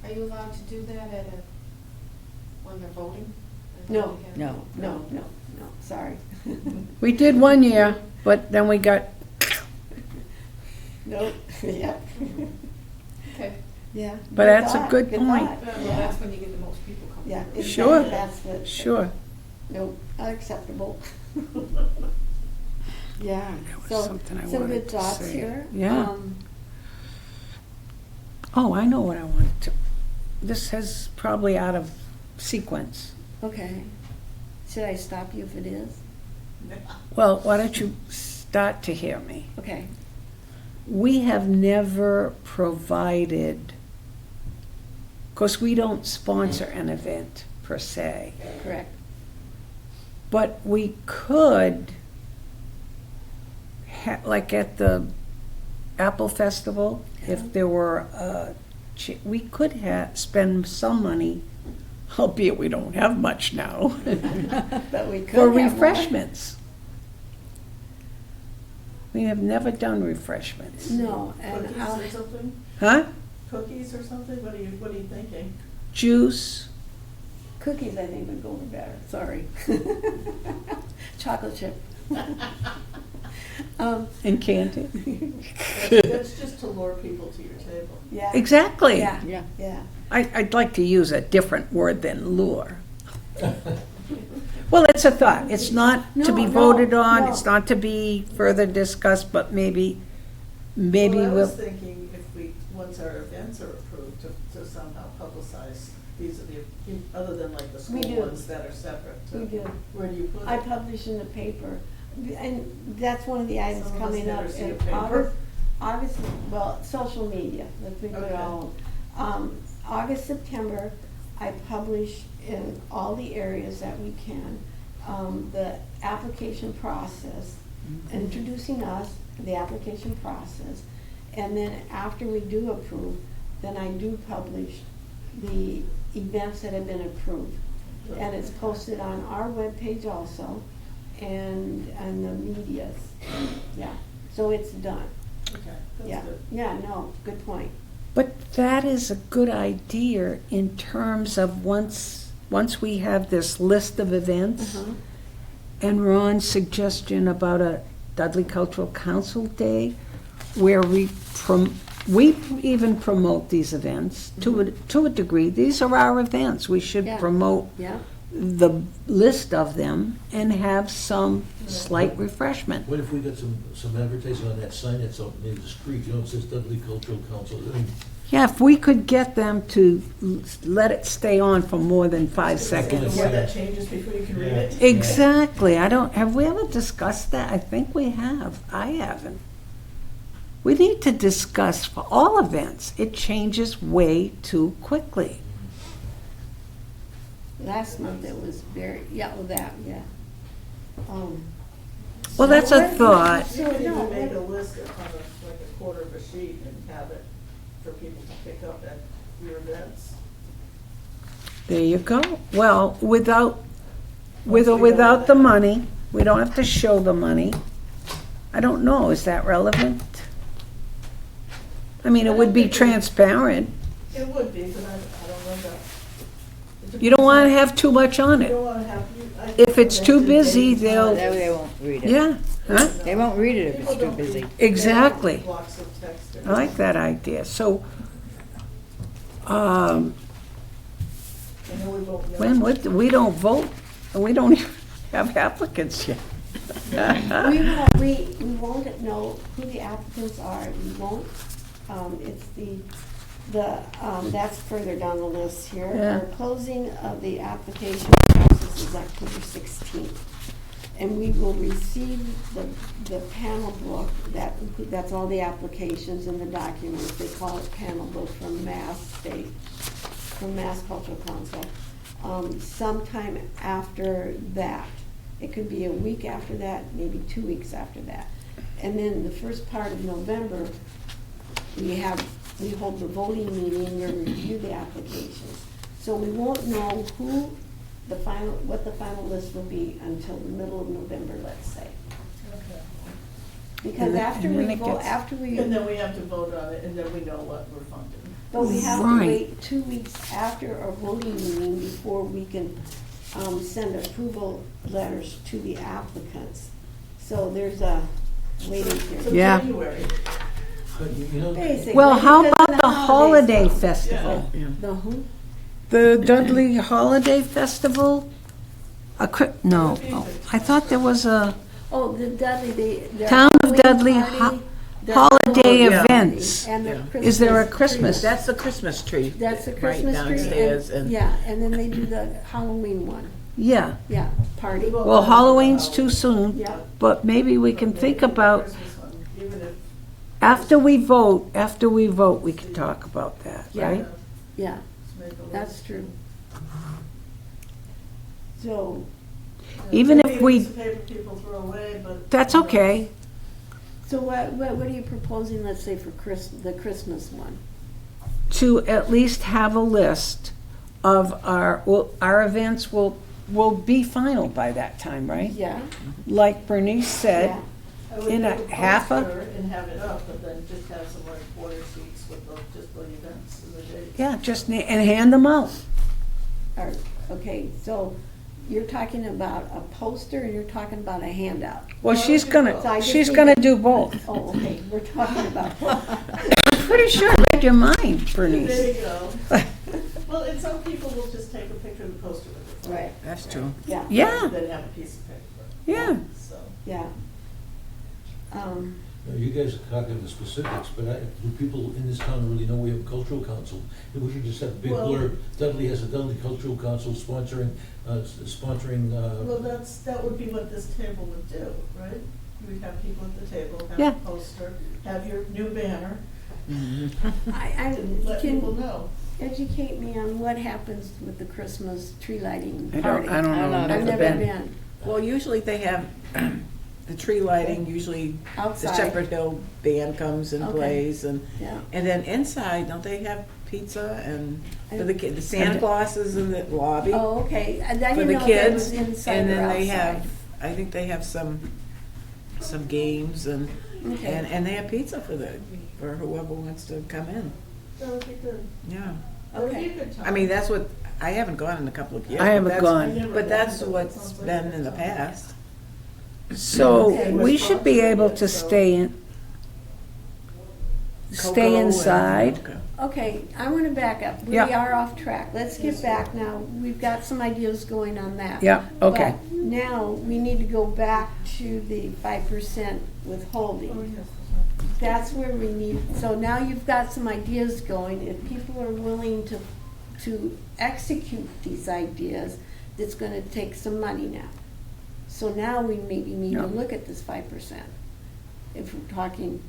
Are you allowed to do that when they're voting? No, No. No, sorry. we did one year, but then we got, Nope, yeah, Okay. yeah. But that's a thought, good point. thought, Well, yeah. that's when you get the most people coming. Yeah, exactly, Sure. that's the. sure. Nope, unacceptable. Yeah, was so, something I some wanted good to thoughts say. here. Yeah. Oh, I know what I wanted to, this is probably out of sequence. Okay, should I stop you if it is? Well, why don't you start to hear me? Okay, We have never provided, because we don't sponsor an event. per se. Correct. But we could, like at the Apple Festival, if there were, we could spend some money, albeit we don't have much now, But we could for have more. refreshments. We have never done refreshments. No, and Cookies I'll, or something? Huh? Cookies or something? What are you thinking? Juice? cookies I think would go over better, sorry. Chocolate chip. And candy? That's just to lure people to your table. Yeah. Exactly. Yeah, Yeah. yeah. I'd like to use a different word than lure. Well, it's a thought. It's not to be No, voted on, no. it's not to be further discussed, but maybe Well, I we'll, was thinking if we, once our events are approved, to somehow publicize these, other than like the We school do. ones that are separate. We do. Where do you put it? I publish in the paper, and that's one of the items Some of us coming never up see a in paper. August, well, social media, let's put it Okay. all. August, September, I publish in all the areas that we can, the application process, introducing us, the application process, and then after we do approve, then I do publish the events that have been approved. And it's posted on our webpage also, and the medias, yeah, so it's done, Okay, yeah, that's good. yeah, no, good point. but that is a good idea in terms of once we have this list of events, Uh-huh. and Ron's suggestion about a Dudley Cultural Council Day, where we even promote these events to a degree. These are our events. We should Yeah. promote Yeah, the list of them and have some slight refreshment. What if we got some advertising on that sign that's out near the street, it says Dudley Cultural Council? I mean, Yeah, if we could get them to let it stay on for more than 5 The seconds. one that changes before you can read it. Exactly. Have we ever discussed that? I think we have. I haven't. We need to discuss for all events. It changes way too quickly. last month it was very, yeah, well, that, yeah. Well, that's a what- thought. You could No, even make a what- list of like a quarter of a sheet and have it for people to pick up at your events. There you go. Well, with or Once we without go the there. money, we don't have to show the money. I don't know, is that relevant? I mean, it would be transparent. It would be, but I don't know that. You don't want to have too much on You it. don't wanna have. If it's too busy, they'll- They won't read it. Yeah, huh? They won't read it if it's too busy. Exactly. Blocks of text. I like that idea. So, And then we vote no. we don't vote, and we don't even have applicants yet. We won't know who the applicants are, we won't, it's that's further down the list here. Yeah. The closing of the application process is October 16th. And we will receive the panel book, that's all the applications and the documents, they call it panel book from Mass Cultural Council. Sometime after that. It could be a week after that, maybe 2 weeks after that. And then the first part of November, we hold the voting meeting where we review the applications. So we won't know what the final list will be until the middle of November, let's say. Okay. Because And after then we it vote, gets- And then we have to vote on it, and then we know what we're funding. but we have to Right. wait 2 weeks after our voting meeting before we can send approval letters to the applicants. So there's a waiting period. So Yeah. January. but you know, Basically, Well, how because about of the holiday stuff. festival? The who? The Dudley Holiday Festival? No, oh, I thought there was a Oh, the Dudley, their Town of Halloween Dudley party, their holiday Halloween party, events. and the Yeah. Christmas Is there a tree. Christmas? That's the Christmas tree. That's the right Christmas tree. downstairs, and Yeah, and then they do the Halloween one, Yeah. yeah, party. Well, Halloween's too soon, Yeah, but maybe we can think about, Christmas one, even if. after we vote, we can talk about that, Yeah. right? yeah, let's make a list. that's true. So, Even Maybe if a we, piece of paper people throw away, but. that's okay. so what are you proposing, let's say, for the Christmas one? To at least have a list of our events will be final by that time, right? Yeah? Like Bernice said, Yeah. I would in a do half a- poster and have it up, but then just have some like border sheets with just the events and the dates. yeah, and hand them out. Or, okay, so you're talking about a poster and you're talking about a handout? Well, So I she's just gonna need to- do both. Oh, okay, we're talking about, I'm pretty sure I read your mind, Bernice. There you go. Well, and some people will just take a picture of the poster with their phone. right, That's true. yeah. Yeah, Then have a piece of paper. yeah. So, Yeah. Now, you guys are talking the specifics, but do people in this town really know we have a cultural council? We should just have a big Well- blurb, Dudley has a Dudley Cultural Council sponsoring, well, that would be what this table would do, right? You would have people at the table, have Yeah. a poster, have your new banner, I and let people can know. educate me on what happens with the Christmas tree lighting I party. don't know. I've I've never been Well, usually they have the tree lighting, usually the outside. Shepherd Hill band comes and Okay. plays, and Yeah, then inside, don't they have pizza and for the kids, the And- Santa Claus is in the lobby oh, okay, and I for didn't the know if that kids, was inside and or then they outside. have, I think they have some games and Okay, they have pizza for whoever wants to come in. That would be good. Yeah, That would be okay. a good time. I mean that's what I haven't gone in a couple of years. I but haven't that's- gone. Never But that's been, what's sounds like been a in the good time. past. So Okay. we should be able to stay Cocoa and- inside. okay. Okay, I want to back up. We Yeah. are off track. Let's get back now. We've got some ideas going on that. Yeah, okay. But now we need to go back to the 5% Oh, withholding. yes. That's where we need, so now you've got some ideas going. If people are willing to execute these ideas, it's going to take some money now. So now we maybe need No. to look at this 5%. If we're talking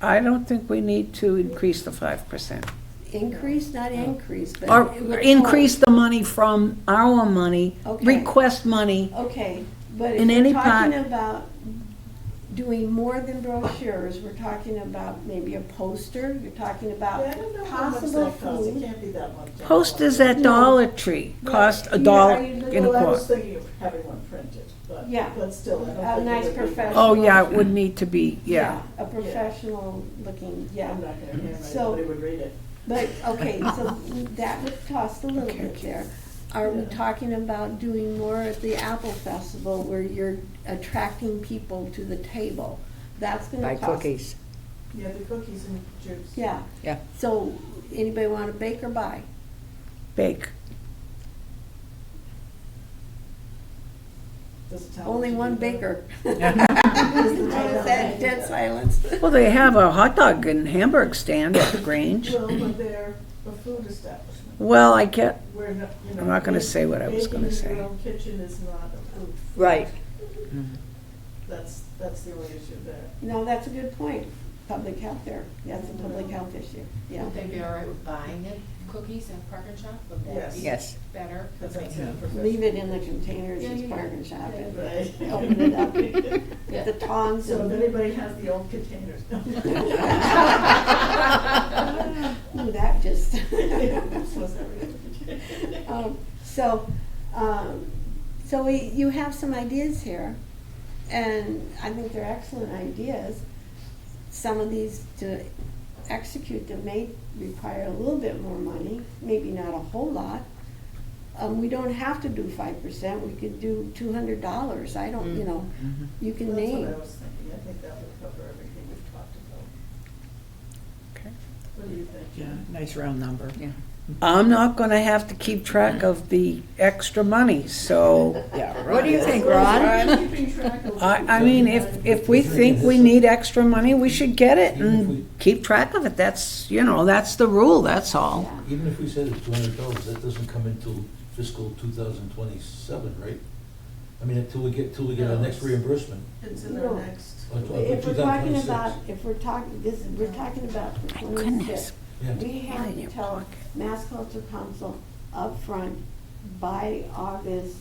I don't think we need to increase the 5%. increase, not increase, but. Or withhold. increase the money from our money, Okay. request money. Okay, but In if any we're pot- talking about doing more than brochures, we're talking about maybe a poster, you're talking about Yeah, I don't know how much possible that costs. It food. can't be that much. Posters at No. Dollar Tree cost Yeah, $1 are you in a looking- Well, I was quart. thinking of having one printed, but, Yeah. but still, I don't A think nice it would be. professional- Oh, yeah, it would need to be, yeah. A professional looking, yeah. I'm not gonna handwrite it, So- nobody would read it. But, okay, so that would cost a little Okay, bit there. Are we talking about doing more at the Apple Festival where you're attracting people to the table? That's gonna Buy cost. cookies. Yeah, the cookies and juice. Yeah. Yeah. So, anybody want to bake or buy? Bake. Does it tell Only us to one do that? baker. What is that? Dead silence. Well, they have a hot dog and hamburg stand at the Grange. Well, but they're a food establishment. Well, I get, We're not, you know. I'm not gonna say what I was gonna baking in say. your own kitchen is not a food. Right. That's the only issue there. No, that's a good point. Public health there. That's a public health issue. Yeah. Would they be all right with buying it, cookies at Park and Shop? Would that Yes. be Yes. better? That's Okay. what Leave it in the containers Yeah, as yeah, bargain shop yeah. it. Right. Open it up Yeah. with the tongs So if and. anybody has the old containers. Ooh, that just. So sorry. So you have some ideas here, and I think they're excellent ideas. Some of these to execute them may require a little bit more money, maybe not a whole lot. We don't have to do 5%, we could do $200, I don't, you know, you can That's what name. I was thinking. I think that would cover everything we've talked about. Okay. What do you think? Yeah, nice round number. Yeah. I'm not gonna have to keep track of the extra money, so Yeah, What do you right. think, Ron? Keeping track of- I mean, if we think we need extra money, we should get it and keep track of it. That's, that's the rule, that's all. Even if we said it's $200, that doesn't come until fiscal 2027, right? I mean, until we get our next reimbursement. It's in No. our next. or If we're talking 2026. about, we're talking about for My 26. goodness. Yeah. We have in to your tell pocket. Mass Culture Council up front by August,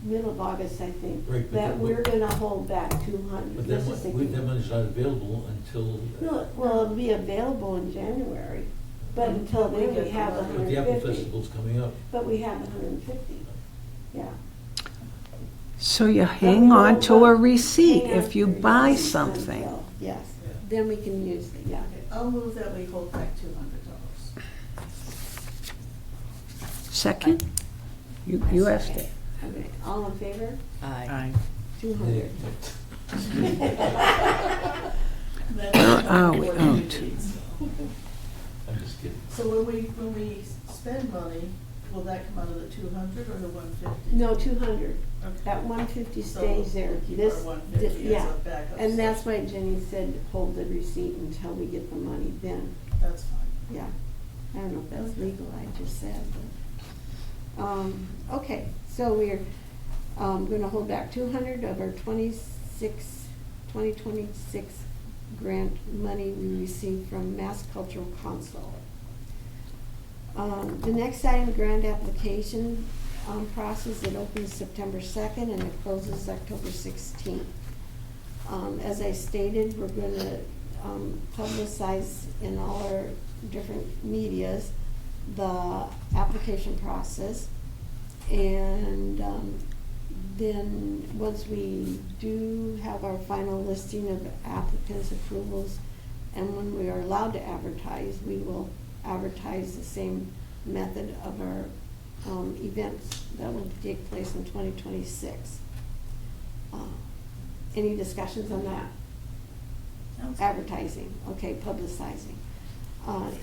middle of August, I think, Right, but that then we're gonna hold back 200. But Let's then, just say that money's not available until. No, well, it'll be available in January, but until We then, get we the have the money. But the Apple 150. Festival's coming up. But we have the 150, yeah. So you But hang we on don't to a want- receipt hang on if you to buy receipts something. until- Yes, Yeah. then we can use it, yeah. Okay, I'll move that we hold back $200. Second? You asked it. Okay, all in favor? Aye. 200. Oh, we don't. I'm just kidding. So when we spend money, will that come out of the 200 or the 150? No, 200. Okay. That 150 So stays there. we'll keep This, our 150 as yeah. a backup. And that's why Jenny said hold the receipt until we get the money then. That's fine. Yeah, I don't know if that's legal, I just said, but, okay, so we're, gonna hold back 200 of our 2026 grant money we received from Mass Cultural Council. The next item, grant application, process, it opens September 2nd and it closes October 16th. As I stated, we're gonna publicize in all our different medias the application process. And then, once we do have our final listing of applicants' approvals, and when we are allowed to advertise, we will advertise the same method of our events that will take place in 2026. Any discussions on that? Sounds good. Advertising, okay, publicizing.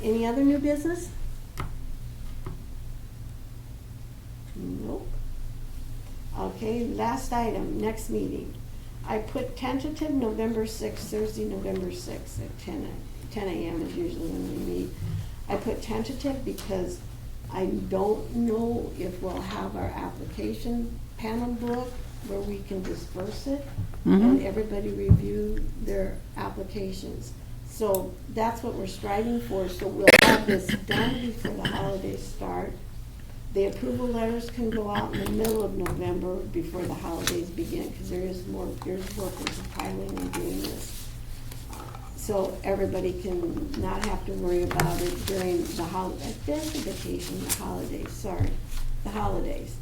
Any other new business? Nope. Okay, last item, next meeting. I put tentative November 6th, Thursday, November 6th at 10 a.m. is usually when we meet. I put tentative because I don't know if we'll have our application panel book where we can disperse it and Mhm. everybody review their applications. So that's what we're striving for, so we'll have this done before the holidays start. The approval letters can go out in the middle of November before the holidays begin, because there's work in compiling and doing this. So everybody can not have to worry about it during the holiday, vacation, the holidays,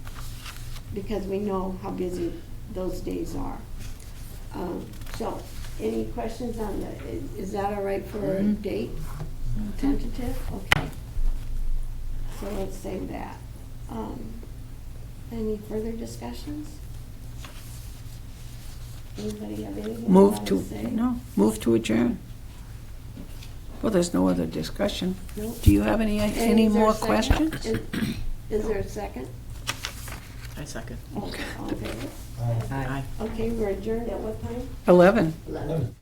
because we know how busy those days are. So, any questions on that? Is that all right for a date? Tentative? Okay. So let's say that. Any further discussions? Anybody have anything they Move want to, to say? move to adjourn. Well, there's no other discussion. Nope. Do you have any And is there a more second? questions? Is there a second? I second. Okay, all in favor? Aye. Aye. Okay, we're adjourned at what time? 11. 11.